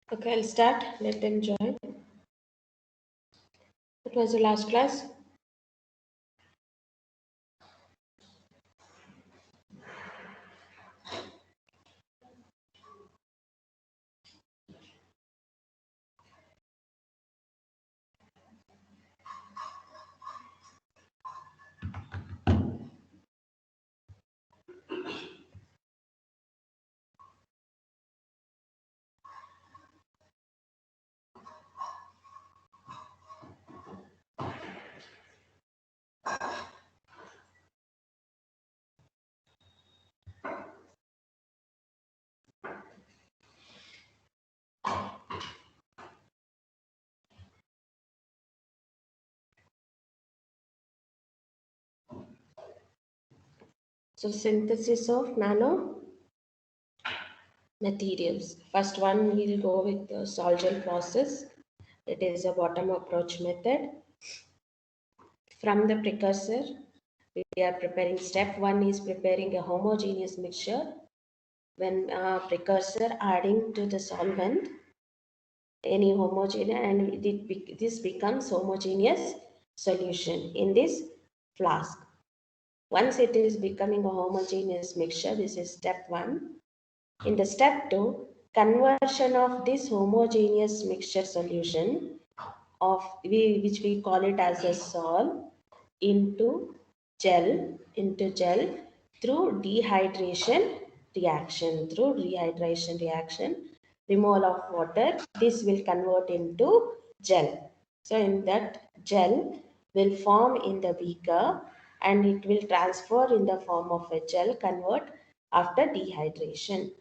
Okay, I'll start. Let them join. That was the last class. So, synthesis of nano materials. First one, we'll go with the Sol-Gel process. It is a bottom approach method. From the precursor, we are preparing step one is preparing a homogeneous mixture. When precursor adding to the solvent, any homogeneous, and this becomes homogeneous solution in this flask. Once it is becoming a homogeneous mixture, this is step one. In the step two, conversion of this homogeneous mixture solution which we call it as a sol into gel through dehydration removal of water, this will convert into gel. So in that gel will form in the beaker and it will transfer in the form of a gel convert after dehydration.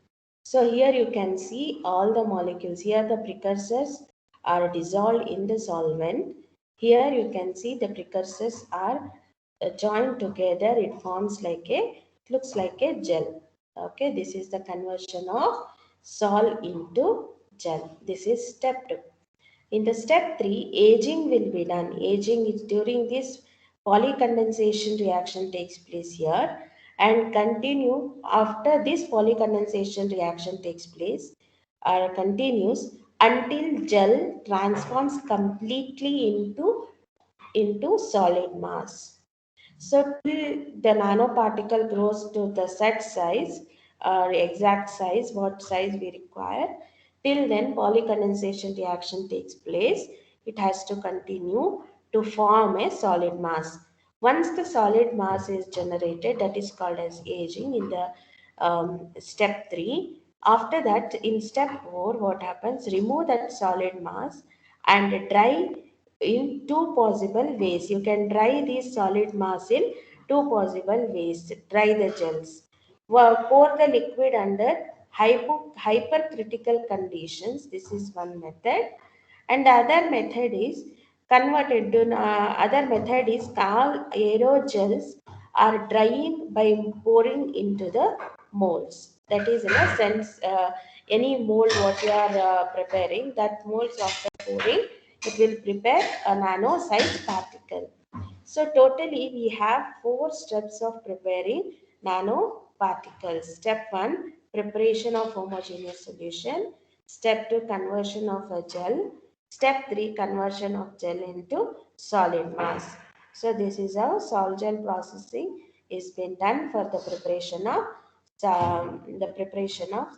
So here you can see all the molecules. Here the precursors are dissolved in the solvent. Here you can see the precursors are joined together. It forms like looks like a gel. Okay, this is the conversion of sol into gel. This is step 2. In the step 3, aging will be done. Aging is during this polycondensation reaction takes place here and continue after this polycondensation reaction takes place or continues until gel transforms completely into solid mass. So till the nanoparticle grows to the set size or exact size, what size we require, till then polycondensation reaction takes place. It has to continue to form a solid mass. Once the solid mass is generated, that is called as aging in the step 3. After that, in step 4, what happens? Remove that solid mass and dry in two possible ways. You can dry this solid mass in two possible ways. Dry the gels. Pour the liquid under hypercritical conditions. This is one method. And the other method is converted to other method is all aerogels are drying by pouring into the molds. That is in a sense any mold what you are preparing, that molds after pouring it will prepare a nano sized particle. So totally we have 4 steps of preparing nanoparticles. Step 1, preparation of homogeneous solution. Step 2, conversion of a gel. Step 3, conversion of gel into solid mass. So this is how sol gel processing is been done for the preparation of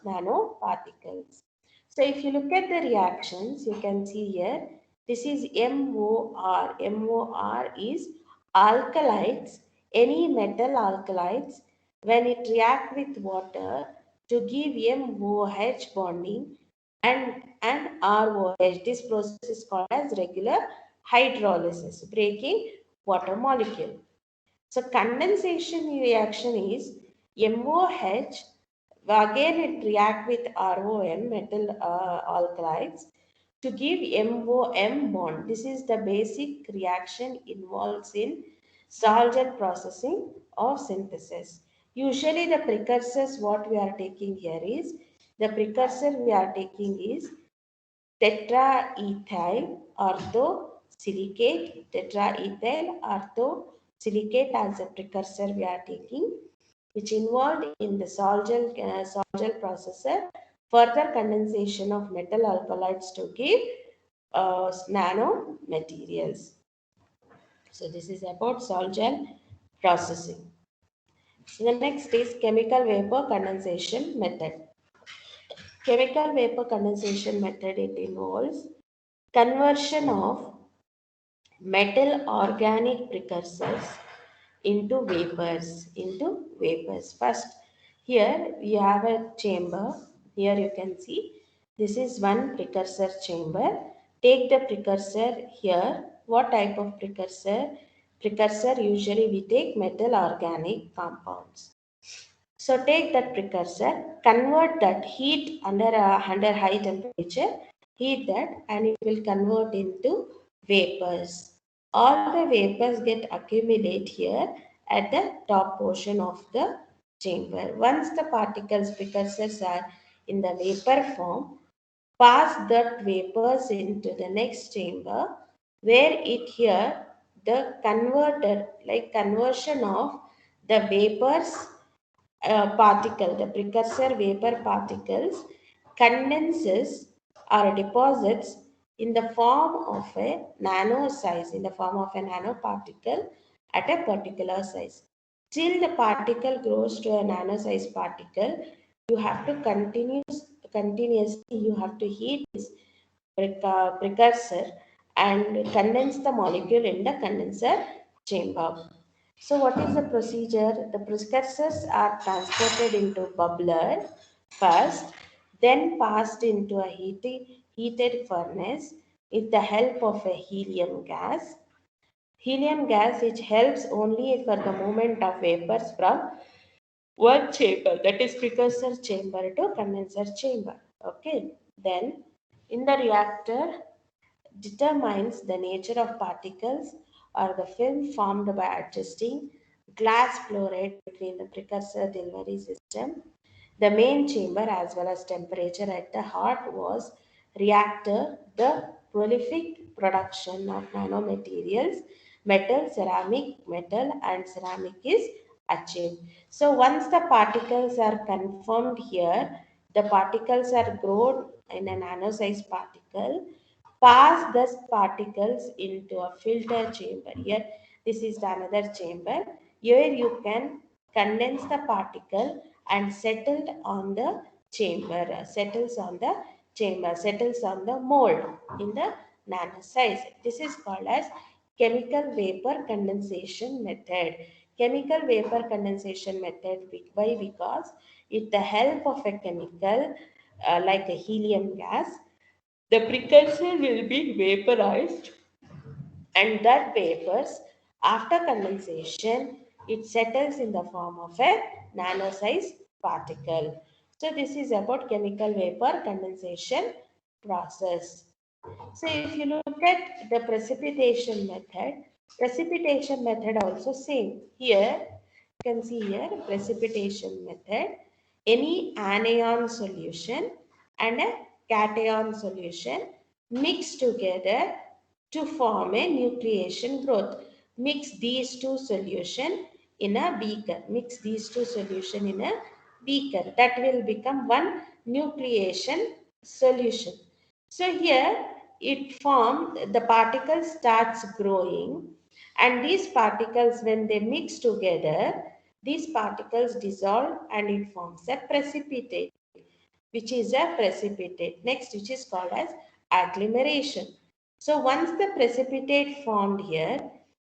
nanoparticles. So if you look at the reactions, you can see here, this is MOR. MOR is alkalides, any metal alkalides, when it react with water to give MOH bonding and ROH. This process is called as regular hydrolysis, breaking water molecule. So condensation reaction is MOH, again it react with ROM, metal alkalides, to give MOM bond. This is the basic reaction involves in Sol-Gel processing of synthesis. Usually the precursors what we are taking here is, the precursor we are taking is tetraethyl orthosilicate, tetraethyl orthosilicate as a precursor we are taking, which involved in the sol-gel processor further condensation of metal alkaloids to give nano materials. So this is about sol gel processing. So the next is chemical vapor condensation method. Chemical vapor condensation method, it involves conversion of metal organic precursors into vapors. First, here we have a chamber. Here you can see this is one precursor chamber. Take the precursor here. What type of precursor? Usually we take metal organic compounds. So take that precursor, convert that heat under high temperature, heat that, and it will convert into vapors. All the vapors get accumulate here at the top portion of the chamber. Once the precursors are in the vapor form, pass that vapors into the next chamber, where it here the converter, like conversion of the vapors particle, the precursor vapor particles, condenses or deposits in the form of a nano size, in the form of a nanoparticle at a particular size. Till the particle grows to a nano size particle, you have to continuously you have to heat this precursor and condense the molecule in the condenser chamber. So what is the procedure? The precursors are transported into bubbler first, then passed into a heated furnace with the help of a helium gas. Helium gas, which helps only for the movement of vapors from one chamber, that is precursor chamber to condenser chamber. Okay. Then in the reactor, determines the nature of particles or the film formed by adjusting glass flow rate between the precursor delivery system, the main chamber, as well as temperature at the heart was reactor. The prolific production of nanomaterials, metal and ceramic is achieved. So once the particles are confirmed here, the particles are grown in a nano size particle, pass these particles into a filter chamber. Here, this is the another chamber. Here you can condense the particle and settled on the chamber, settles on the mold in the nano size. This is called as chemical vapor condensation method. Chemical vapor condensation method, why? Because with the help of a chemical like a helium gas, the precursor will be vaporized, and that vapors, after condensation, it settles in the form of a nano size particle. So this is about chemical vapor condensation process. So if you look at the precipitation method also same. Here you can see here precipitation method. Any anion solution and a cation solution mix together to form a nucleation growth. Mix these two solution in a beaker. Mix these two solution in a beaker. That will become one nucleation solution. So here it forms, the particle starts growing, and these particles, when they mix together, these particles dissolve and it forms a precipitate, which is a precipitate. Next, which is called as agglomeration. So once the precipitate formed here,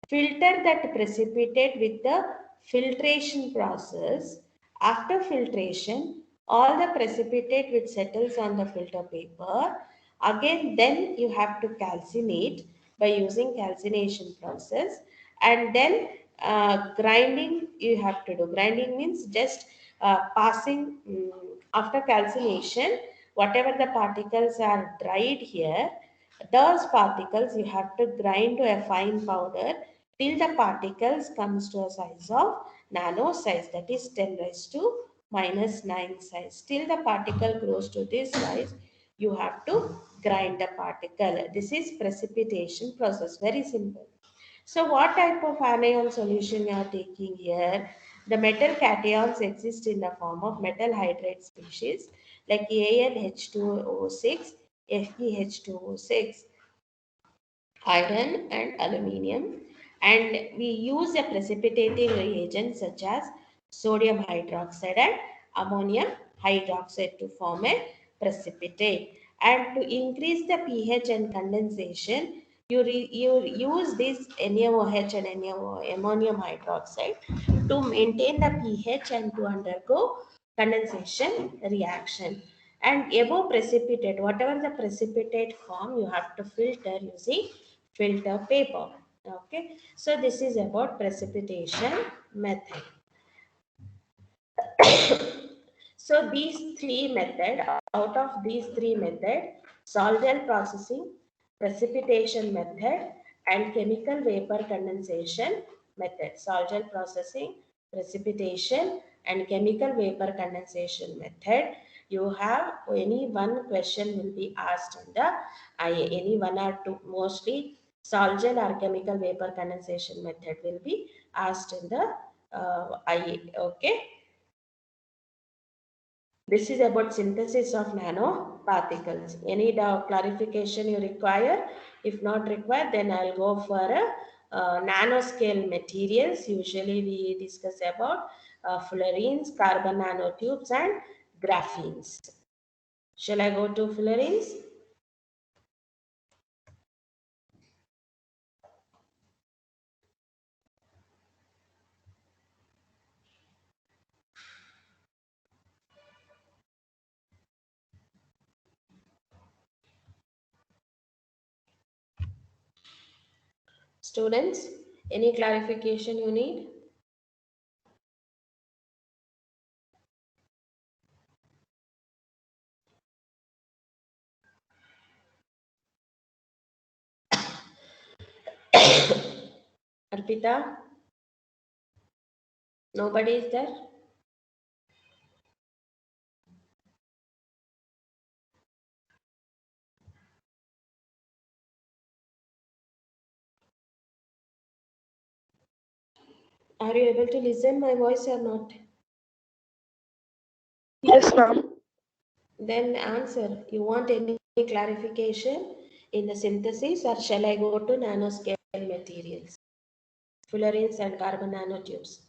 filter that precipitate with the filtration process. After filtration, all the precipitate which settles on the filter paper, again then you have to calcinate by using calcination process, and then grinding you have to do. Grinding means just passing after calcination, whatever the particles are dried here, those particles you have to grind to a fine powder till the particles comes to a size of nano size, that is 10 raised to minus 9 size. Till the particle grows to this size, you have to grind the particle. This is precipitation process, very simple. So what type of anion solution you are taking here? The metal cations exist in the form of metal hydride species. like AlH2O6, FeH2O6, iron and aluminium, and we use a precipitating reagent such as sodium hydroxide and ammonium hydroxide to form a precipitate. And to increase the pH and condensation, you use this NaOH and ammonium hydroxide to maintain the pH and to undergo condensation reaction. And above precipitate, whatever the precipitate form, you have to filter using filter paper. Okay, so this is about precipitation method. So these three methods, out of these three methods, Sol-Gel processing, precipitation method, and chemical vapor condensation method. Sol-Gel processing, precipitation, and chemical vapor condensation method. You have any one question will be asked in the IA, any one or two, mostly Sol-Gel or chemical vapor condensation method will be asked in the IA. Okay. This is about synthesis of nanoparticles. Any clarification you require? If not required, then I'll go for a nanoscale materials. Usually we discuss about fullerenes, carbon nanotubes, and graphenes. Shall I go to fullerenes? Students, any clarification you need? Arpita? Nobody is there? Are you able to listen my voice or not? Yes, ma'am. Then answer. You want any clarification in the synthesis, or shall I go to nanoscale materials, fullerenes and carbon nanotubes?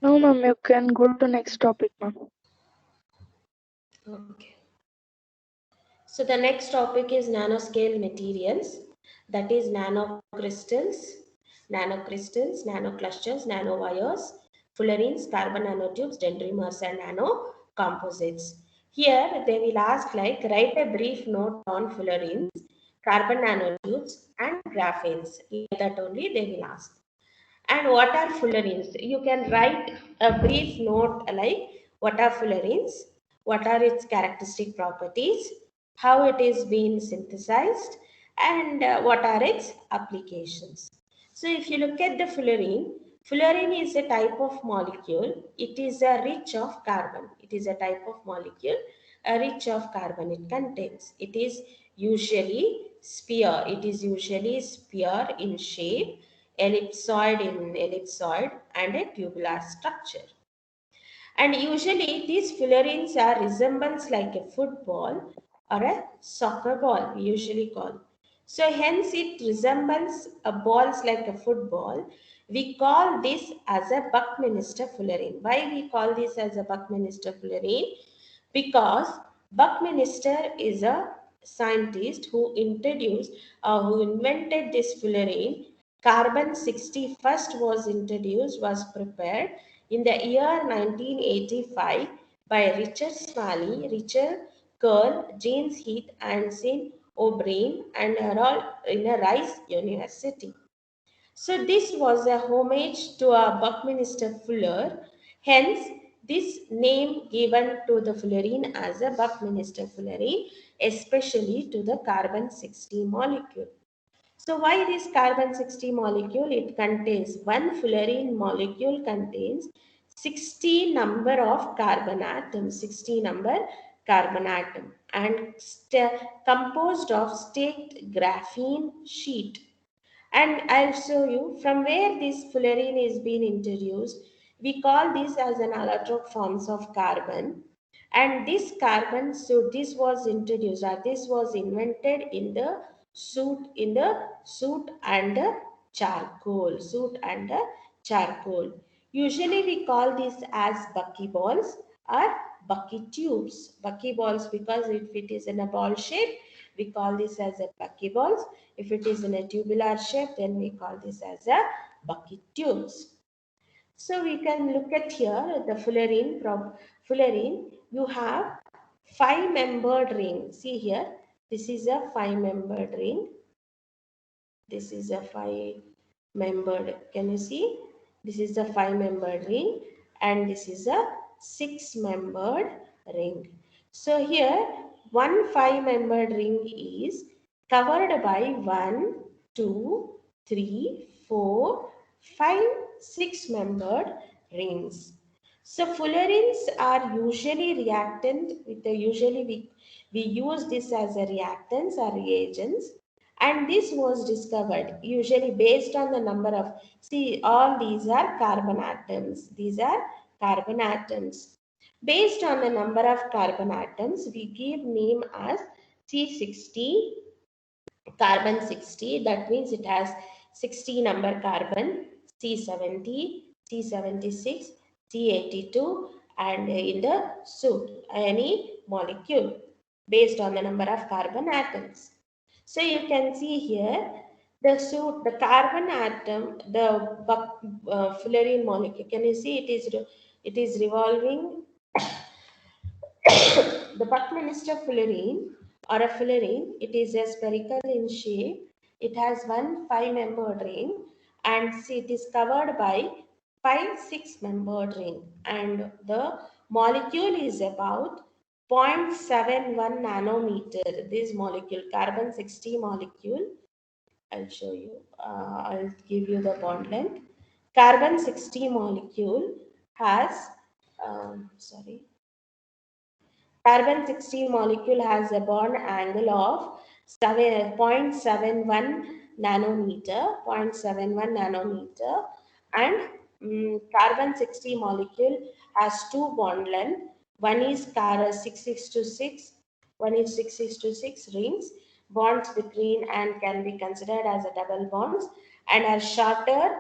No, ma'am, you can go to next topic, ma'am. Okay. So the next topic is nanoscale materials, that is nanocrystals, nanoclusters, nanowires, fullerenes, carbon nanotubes, dendrimers, and nanocomposites. Here they will ask like write a brief note on fullerenes, carbon nanotubes, and graphenes. Like that only they will ask. And what are fullerenes? You can write a brief note like what are fullerenes, what are its characteristic properties, how it is being synthesized, and what are its applications. So if you look at the fullerene is a type of molecule. It is a rich of carbon. It is a type of molecule, a rich of carbon it contains. It is usually sphere. It is usually sphere in shape, ellipsoid and a tubular structure. And usually these fullerenes are resembles like a football or a soccer ball, we usually call. So hence it resembles a balls like a football. We call this as a Buckminster fullerene. Why we call this as a Buckminster fullerene? Because Buckminster is a scientist who introduced or who invented this fullerene. Carbon 60 first was prepared in the year 1985 by Richard Smalley, Richard Kern, James Heath, and St. O'Brien, and are all in a Rice University. So this was a homage to a Buckminster Fuller. Hence, this name given to the fullerene as a Buckminster fullerene, especially to the carbon 60 molecule. So why this carbon 60 molecule? It contains one fullerene molecule contains 60 number of carbon atoms, 60 number carbon atom, and composed of staked graphene sheet. And I'll show you from where this fullerene is being introduced. We call this as an allotrope forms of carbon. And this carbon, so this was introduced, or this was invented in the soot and the charcoal. Usually we call this as buckyballs or bucky tubes. Buckyballs because if it is in a ball shape, we call this as a buckyballs. If it is in a tubular shape, then we call this as a bucket tubes. So we can look at here the fullerene. Fullerene, you have five-membered ring. See here, this is a five-membered ring. This is a five-membered. Can you see? This is a five-membered ring, and this is a six-membered ring. So here, one five-membered ring is covered by one, two, three, four, five, six-membered rings. So fullerenes are usually reactant with the we use this as a reactants or reagents, and this was discovered usually based on the number of, see, all these are carbon atoms. These are carbon atoms. Based on the number of carbon atoms, we give name as C60, carbon 60. That means it has 60 number carbon, C70, C76, C82, and in the soot, any molecule based on the number of carbon atoms. So you can see here the soot, the carbon atom, the fullerene molecule. Can you see it is revolving. The Buckminster fullerene or a fullerene, it is a spherical in shape. It has one five-membered ring, and see it is covered by five six-membered ring, and the molecule is about 0.71 nanometer. This molecule, carbon 60 molecule, I'll show you. I'll give you the bond length. Carbon 60 molecule has, sorry, carbon 16 molecule has a bond angle of 0.71 nanometer, 0.71 nanometer, and carbon 60 molecule has two bond length. One is 6 to 6, one is 6 to 6 rings, bonds between and can be considered as a double bonds, and are shorter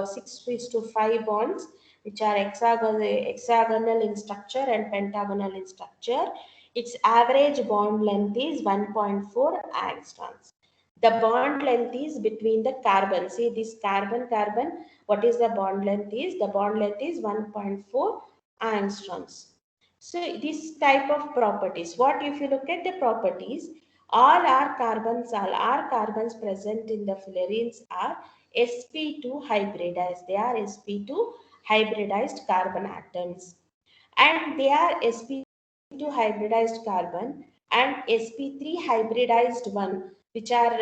6 to 5 bonds which are hexagonal in structure and pentagonal in structure. Its average bond length is 1.4 angstroms. The bond length is between the carbon. See this carbon, what is the bond length is? The bond length is 1.4 angstroms. So this type of properties, what if you look at the properties, all our carbons present in the fullerenes are sp2 hybridized. They are sp2 hybridized carbon atoms, and they are sp2 hybridized carbon and sp3 hybridized one, which are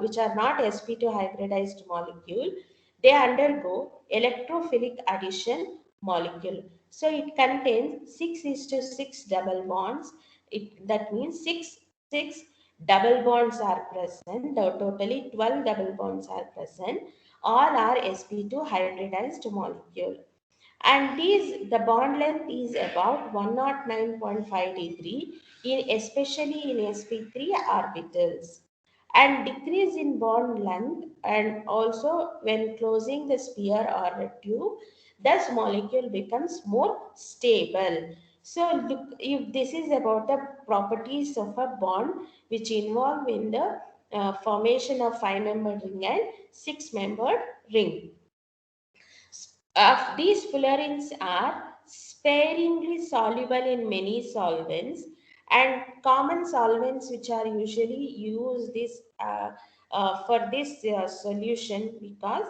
which are not sp2 hybridized molecule. They undergo electrophilic addition molecule. So it contains 6 is to 6 double bonds. That means 6 double bonds are present. Totally 12 double bonds are present. All are sp2 hybridized molecule, and these the bond length is about 109.5 degree in especially in sp3 orbitals, and decrease in bond length and also when closing the sphere or a tube, thus molecule becomes more stable. So look, if this is about the properties of a bond which involve in the formation of five membered ring and six membered ring. These fullerenes are sparingly soluble in many solvents, and common solvents which are usually used for this solution, because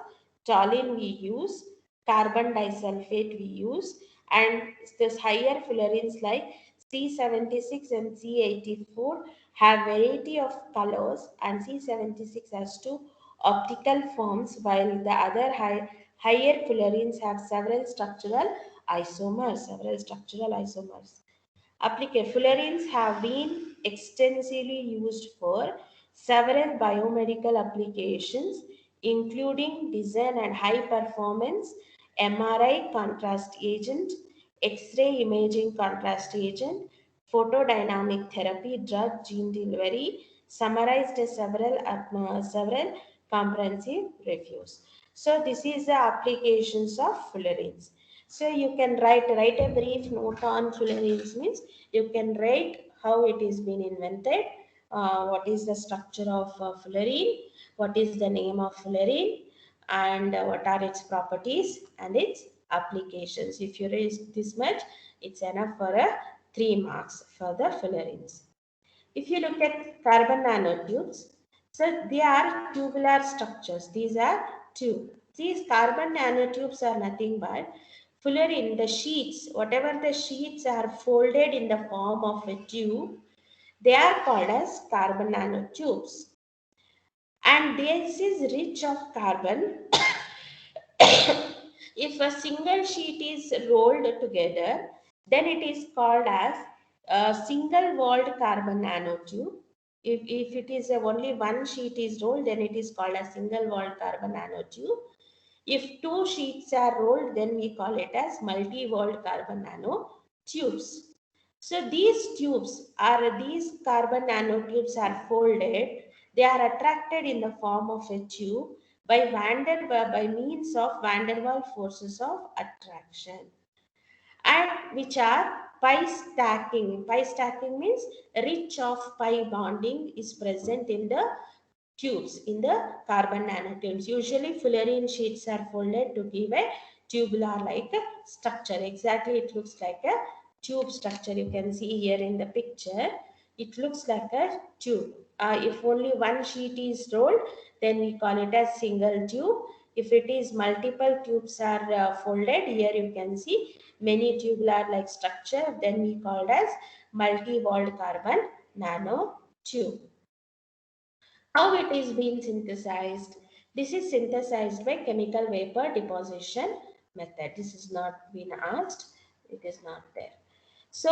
toluene we use, carbon disulfate we use, and this higher fullerenes like C76 and C84 have variety of colors, and C76 has two optical forms, while the other higher fullerenes have several structural isomers. Fullerenes have been extensively used for several biomedical applications, including design and high performance MRI contrast agent, X-ray imaging contrast agent, photodynamic therapy, drug, gene delivery, summarized several comprehensive reviews. So this is the applications of fullerenes. So you can write a brief note on fullerenes means you can write how it is been invented, what is the structure of fullerene, what is the name of fullerene, and what are its properties and its applications. If you read this much, it's enough for a 3 marks for the fullerenes. If you look at carbon nanotubes, so they are tubular structures. These are tube. These carbon nanotubes are nothing but fullerene, the sheets, whatever the sheets are folded in the form of a tube, they are called as carbon nanotubes. And this is rich of carbon. If a single sheet is rolled together, then it is called as a single walled carbon nanotube. If it is only one sheet is rolled, then it is called a single walled carbon nanotube. If two sheets are rolled, then we call it as multi-walled carbon nanotubes. So these carbon nanotubes are folded. They are attracted in the form of a tube by means of van der Waals forces of attraction, and which are pi stacking. Pi stacking means rich of pi bonding is present in the tubes, in the carbon nanotubes. Usually fullerene sheets are folded to give a tubular like structure. Exactly, it looks like a tube structure. You can see here in the picture, it looks like a tube. If only one sheet is rolled, then we call it as single tube. If it is multiple tubes are folded, here you can see many tubular like structure, then we call it as multi-walled carbon nanotube. How it is being synthesized? This is synthesized by chemical vapor deposition method. This is not been asked. It is not there. So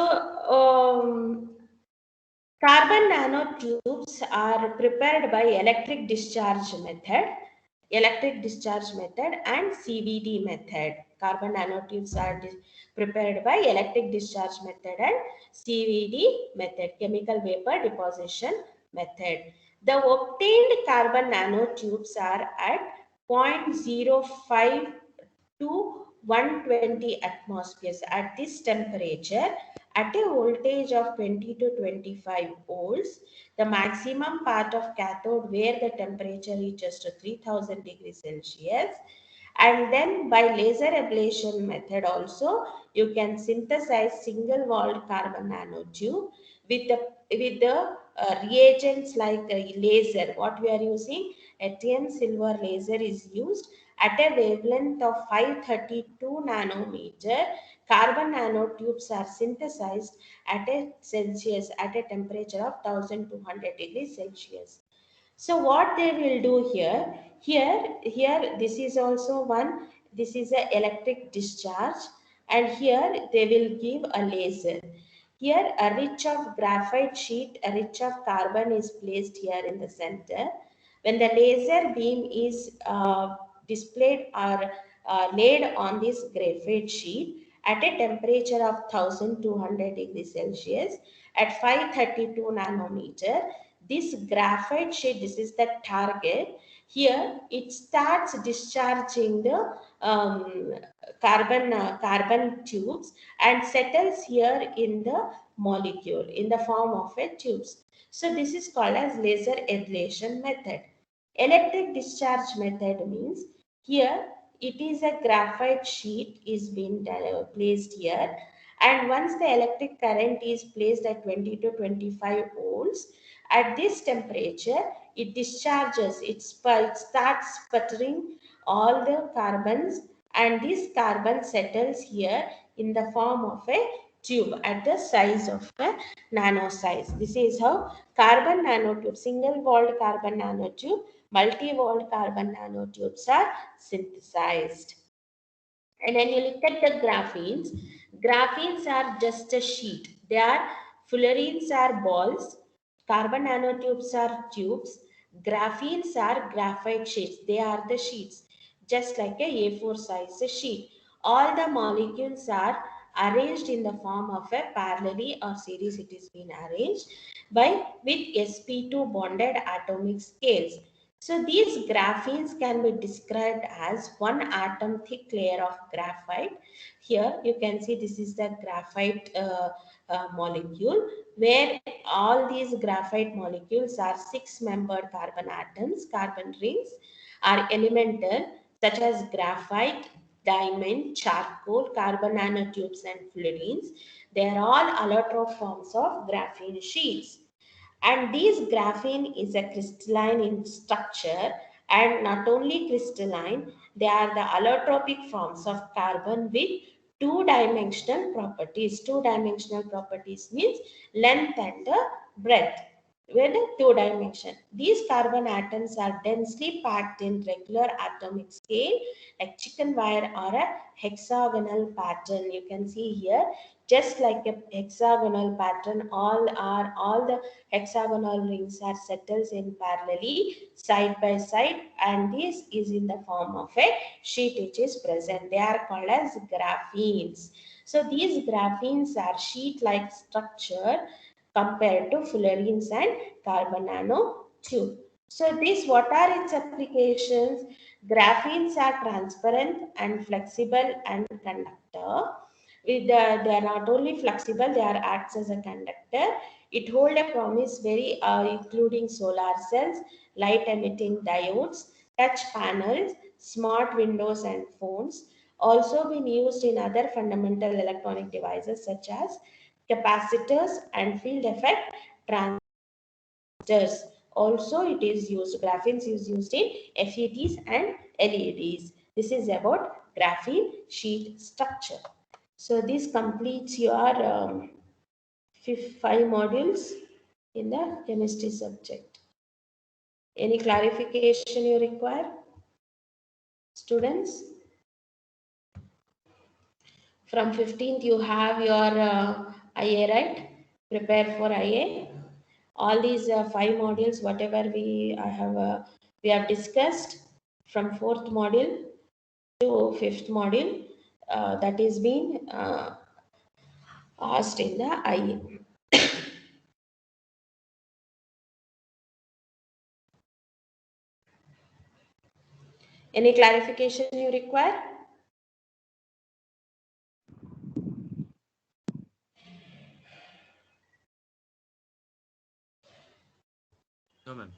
carbon nanotubes are prepared by electric discharge method and CVD method. Carbon nanotubes are prepared by electric discharge method and CVD method, chemical vapor deposition method. The obtained carbon nanotubes are at 0.05 to 120 atmospheres. At this temperature, at a voltage of 20 to 25 volts, the maximum part of cathode where the temperature reaches to 3000 degrees Celsius, and then by laser ablation method also you can synthesize single walled carbon nanotube with the reagents like laser. What we are using, Etienne silver laser is used at a wavelength of 532 nanometer. Carbon nanotubes are synthesized at a temperature of 1200 degrees Celsius. So what they will do here, this is also one, this is a electric discharge, and here they will give a laser. Here a rich of graphite sheet, a rich of carbon is placed here in the center. When the laser beam is displayed or laid on this graphite sheet at a temperature of 1200 degrees Celsius at 532 nanometer, this graphite sheet, this is the target. Here it starts discharging the carbon tubes and settles here in the molecule in the form of a tubes. So this is called as laser ablation method. Electric discharge method means here it is a graphite sheet is being placed here, and once the electric current is placed at 20 to 25 volts, at this temperature it discharges, it starts sputtering all the carbons, and this carbon settles here in the form of a tube at the size of a nano size. This is how carbon nanotube, single walled carbon nanotube, multi-walled carbon nanotubes are synthesized. And when you look at the graphenes are just a sheet. They are fullerenes are balls, carbon nanotubes are tubes, graphenes are graphite sheets. They are the sheets. just like a A4 size sheet. All the molecules are arranged in the form of a parallelly or series. It is been arranged by with sp2 bonded atomic scales. So these graphenes can be described as one atom thick layer of graphite. Here you can see this is the graphite molecule, where all these graphite molecules are six-membered carbon atoms. Carbon rings are elemental, such as graphite, diamond, charcoal, carbon nanotubes, and fluorines. They are all allotrope forms of graphene sheets. And these graphene is a crystalline in structure, and not only crystalline, they are the allotropic forms of carbon with two-dimensional properties. Two-dimensional properties means length and breadth with two dimension. These carbon atoms are densely packed in regular atomic scale like chicken wire or a hexagonal pattern. You can see here just like a hexagonal pattern, all the hexagonal rings are settled in parallelly side by side, and this is in the form of a sheet which is present. They are called as graphenes. So these graphenes are sheet like structure compared to fluorines and carbon nanotube. So this, what are its applications? Graphenes are transparent and flexible and conductor. They are not only flexible, they are acts as a conductor. It hold a promise very including solar cells, light emitting diodes, touch panels, smart windows and phones. Also been used in other fundamental electronic devices such as capacitors and field effect transistors. Also, it is used, graphenes is used in FETs and LEDs. This is about graphene sheet structure. So this completes your 5 modules in the chemistry subject. Any clarification you require, students? From 15th you have your IA, right? Prepare for IA. All these 5 modules, whatever we have discussed from 4th module to 5th module, that is being asked in the IA. Any clarification you require? No, ma'am.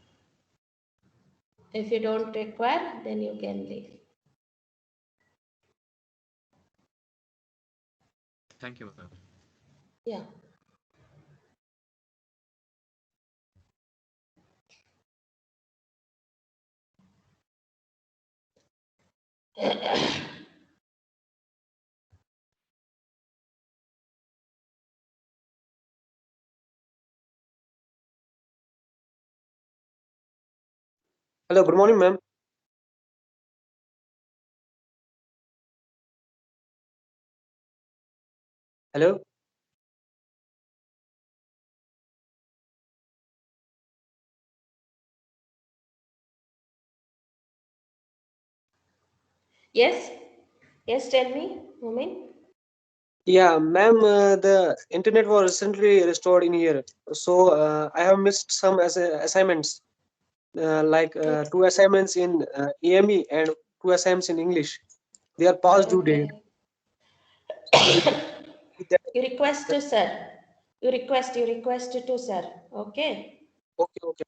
If you don't require, then you can leave. Thank you, ma'am. Yeah. Hello, good morning, ma'am. Hello. Yes. Yes, tell me, Mumin. Yeah, ma'am, the internet was recently restored in here. So I have missed some assignments, like two assignments in EME and two assignments in English. They are past due date. Okay. So with that, You request to sir. You request to sir. Okay. okay, okay.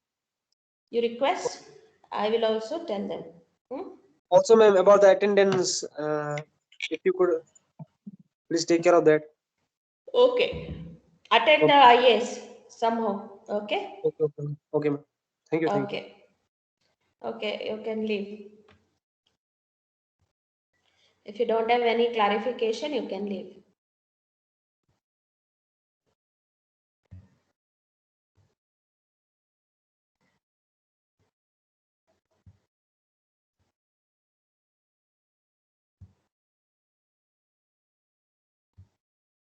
You request. I will also tell them. Hmm? Also, ma'am, about the attendance, if you could please take care of that. Okay. Attend the Okay, IAS somehow. Okay. okay, okay, okay, ma'am. Thank you, thank you. Okay. Okay. You can leave. If you don't have any clarification, you can leave.